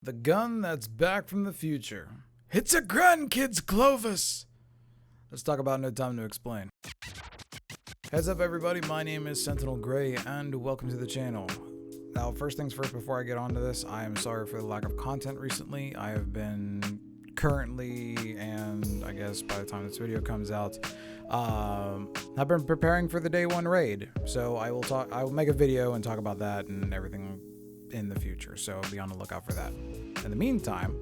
The gun that's back from the future. It's a gun, kids, Clovis! Let's talk about No Time to Explain. Heads up, everybody, my name is Sentinel Grey, and welcome to the channel. Now, first things first, before I get onto this, I am sorry for the lack of content recently. I have been currently, and I guess by the time this video comes out, I've been preparing for the day one raid. So I will make a video and talk about that and everything in the future, so be on the lookout for that. In the meantime,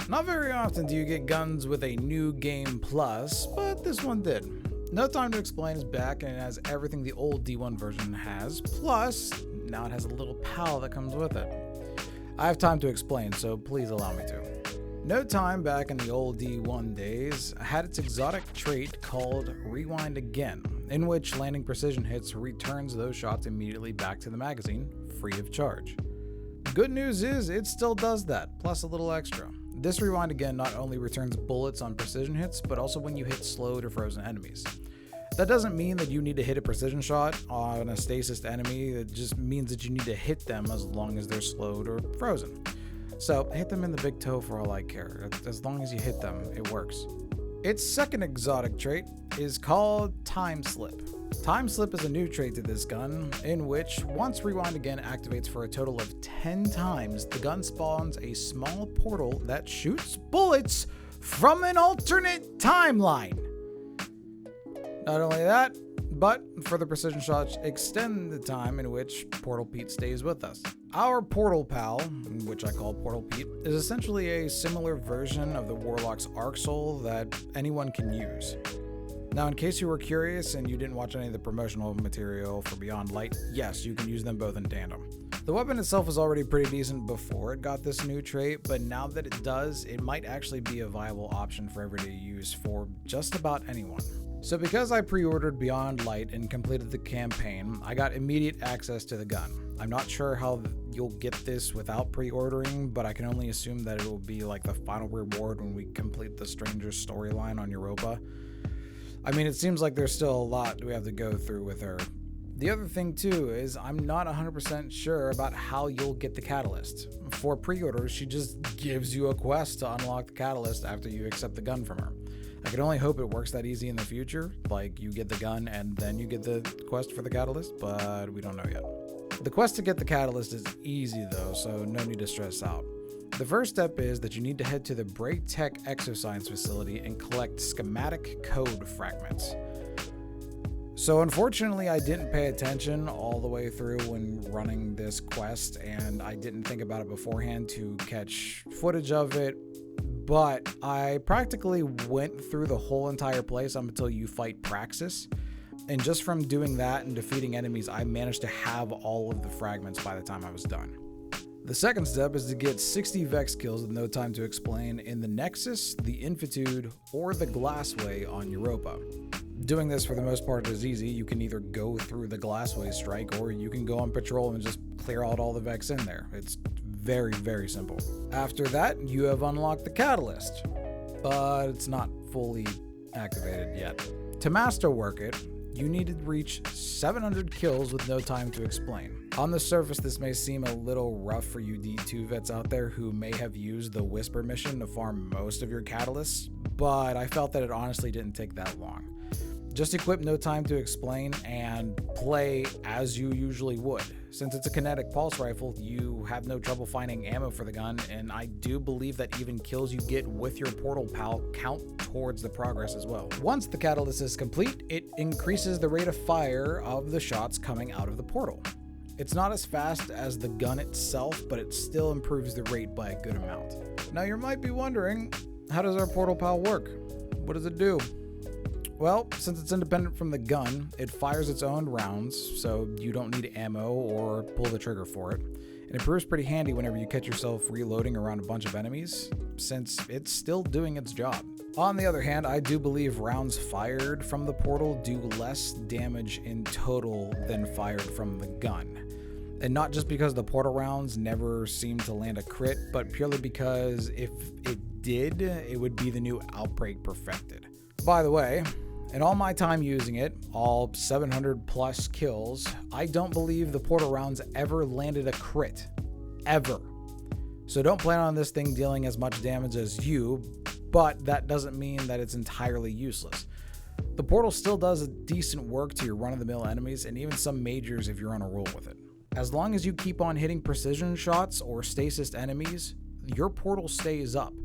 not very often do you get guns with a new game plus, but this one did. No Time to Explain is back, and it has everything the old D1 version has, plus now it has a little pal that comes with it. I have time to explain, so please allow me to. No Time, back in the old D1 days, had its exotic trait called Rewind Again, in which landing precision hits returns those shots immediately back to the magazine, free of charge. Good news is, it still does that, plus a little extra. This Rewind Again not only returns bullets on precision hits, but also when you hit slowed or frozen enemies. That doesn't mean that you need to hit a precision shot on a stasis enemy, it just means that you need to hit them as long as they're slowed or frozen. So, hit them in the big toe for all I care. As long as you hit them, it works. Its second exotic trait is called Time Slip. Time Slip is a new trait to this gun, in which, once Rewind Again activates for a total of 10 times, the gun spawns a small portal that shoots bullets from an alternate timeline. Not only that, but for the precision shots, extend the time in which Portal Pete stays with us. Our Portal Pal, which I call Portal Pete, is essentially a similar version of the Warlock's Arc Soul that anyone can use. Now, in case you were curious and you didn't watch any of the promotional material for Beyond Light, yes, you can use them both in tandem. The weapon itself was already pretty decent before it got this new trait, but now that it does, it might actually be a viable option for everyday use for just about anyone. So because I pre-ordered Beyond Light and completed the campaign, I got immediate access to the gun. I'm not sure how you'll get this without pre-ordering, but I can only assume that it will be like the final reward when we complete the Stranger's storyline on Europa. I mean, it seems like there's still a lot we have to go through with her. The other thing too is I'm not 100% sure about how you'll get the catalyst. For pre-orders, she just gives you a quest to unlock the catalyst after you accept the gun from her. I can only hope it works that easy in the future, like you get the gun and then you get the quest for the catalyst, but we don't know yet. The quest to get the catalyst is easy though, so no need to stress out. The first step is that you need to head to the Braytech Exoscience facility and collect schematic code fragments. So unfortunately, I didn't pay attention all the way through when running this quest, and I didn't think about it beforehand to catch footage of it, but I practically went through the whole entire place up until you fight Praxis, and just from doing that and defeating enemies, I managed to have all of the fragments by the time I was done. The second step is to get 60 Vex kills with No Time to Explain in the Nexus, the Infitude, or the Glassway on Europa. Doing this for the most part is easy. You can either go through the Glassway strike or you can go on patrol and just clear out all the Vex in there. It's very, very simple. After that, you have unlocked the Catalyst, but it's not fully activated yet. To masterwork it, you need to reach 700 kills with No Time to Explain. On the surface, this may seem a little rough for you D2 vets out there who may have used the Whisper mission to farm most of your catalysts, but I felt that it honestly didn't take that long. Just equip No Time to Explain and play as you usually would. Since it's a kinetic pulse rifle, you have no trouble finding ammo for the gun, and I do believe that even kills you get with your Portal Pal count towards the progress as well. Once the catalyst is complete, it increases the rate of fire of the shots coming out of the portal. It's not as fast as the gun itself, but it still improves the rate by a good amount. Now you might be wondering, how does our Portal Pal work? What does it do? Well, since it's independent from the gun, it fires its own rounds, so you don't need ammo or pull the trigger for it. And it proves pretty handy whenever you catch yourself reloading around a bunch of enemies, since it's still doing its job. On the other hand, I do believe rounds fired from the portal do less damage in total than fired from the gun. And not just because the portal rounds never seem to land a crit, but purely because if it did, it would be the new Outbreak perfected. By the way, in all my time using it, all 700 plus kills, I don't believe the portal rounds ever landed a crit. Ever. So don't plan on this thing dealing as much damage as you, but that doesn't mean that it's entirely useless. The portal still does decent work to your run-of-the-mill enemies and even some majors if you're on a roll with it. As long as you keep on hitting precision shots or stasis enemies, your portal stays up.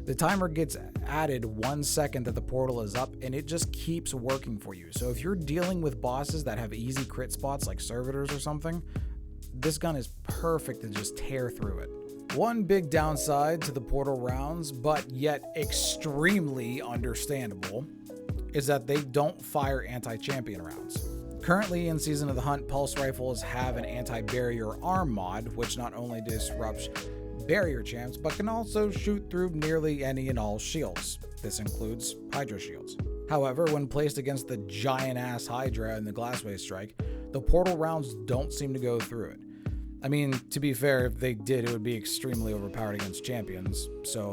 The timer gets added 1 second that the portal is up, and it just keeps working for you. So if you're dealing with bosses that have easy crit spots like servitors or something, this gun is perfect to just tear through it. One big downside to the portal rounds, but yet extremely understandable, is that they don't fire anti-champion rounds. Currently in Season of the Hunt, pulse rifles have an anti-barrier arm mod, which not only disrupts barrier champs, but can also shoot through nearly any and all shields. This includes Hydra shields. However, when placed against the giant-ass Hydra in the Glassway Strike, the portal rounds don't seem to go through it. I mean, to be fair, if they did, it would be extremely overpowered against champions, so,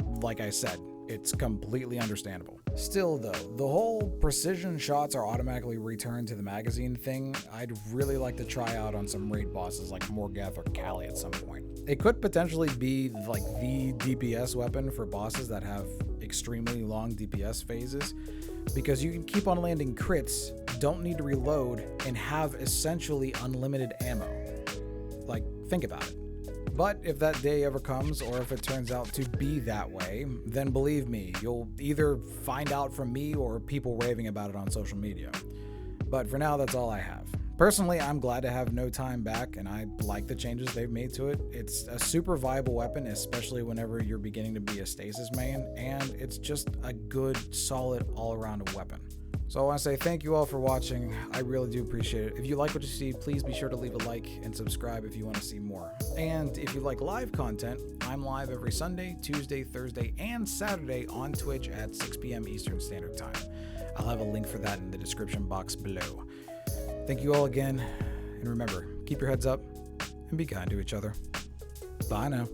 like I said, it's completely understandable. Still though, the whole precision shots are automatically returned to the magazine thing, I'd really like to try out on some raid bosses like Morgeth or Kali at some point. It could potentially be like the DPS weapon for bosses that have extremely long DPS phases, because you can keep on landing crits, don't need to reload, and have essentially unlimited ammo. Like, think about it. But if that day ever comes, or if it turns out to be that way, then believe me, you'll either find out from me or people raving about it on social media. But for now, that's all I have. Personally, I'm glad to have No Time back, and I like the changes they've made to it. It's a super viable weapon, especially whenever you're beginning to be a stasis main, and it's just a good, solid, all-around weapon. So I want to say thank you all for watching. I really do appreciate it. If you like what you see, please be sure to leave a like and subscribe if you want to see more. And if you like live content, I'm live every Sunday, Tuesday, Thursday, and Saturday on Twitch at 6 p.m. Eastern Standard Time. I'll have a link for that in the description box below. Thank you all again, and remember, keep your heads up and be kind to each other. Bye now.